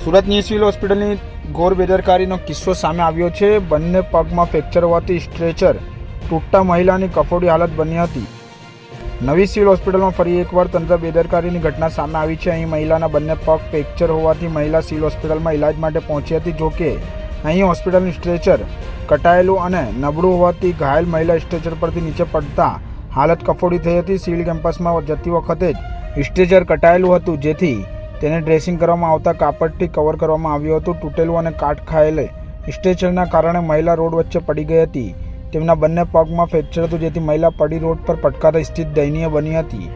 સુરતની સિવિલ હોસ્પિટલની ઘોર બેદરકારીનો કિસ્સો સામે આવ્યો છે। બંને પગમાં ફ્રેક્ચર હોવાથી સ્ટ્રેચર તૂટતા મહિલાની કફોડી હાલત બની હતી। નવી સિવિલ હોસ્પિટલમાં ફરી એકવાર તંત્ર બેદરકારીની ઘટના સામે આવી છે। અહીં મહિલાના બંને પગ ફ્રેક્ચર હોવાથી મહિલા સિવિલ હોસ્પિટલમાં ઇલાજ માટે પહોંચી હતી। જોકે અહીં હોસ્પિટલનું સ્ટ્રેચર કટાયેલું અને નબળું હોવાથી ઘાયલ મહિલા સ્ટ્રેચર પરથી નીચે પડતા હાલત કફોડી થઈ હતી। સિવિલ કેમ્પસમાં જતી વખતે જ સ્ટ્રેચર કટાયેલું હતું, જેથી તેને ડ્રેસિંગ કરવામાં આવતા કાપડથી કવર કરવામાં આવ્યું હતું। તૂટેલું અને કાટ ખાયેલ સ્ટ્રેચરના કારણે મહિલા રોડ વચ્ચે પડી ગઈ હતી। તેમના બંને પગમાં ફ્રેક્ચર હતું, જેથી મહિલા પડી રોડ પર પટકાતા સ્થિતિ દયનીય બની હતી।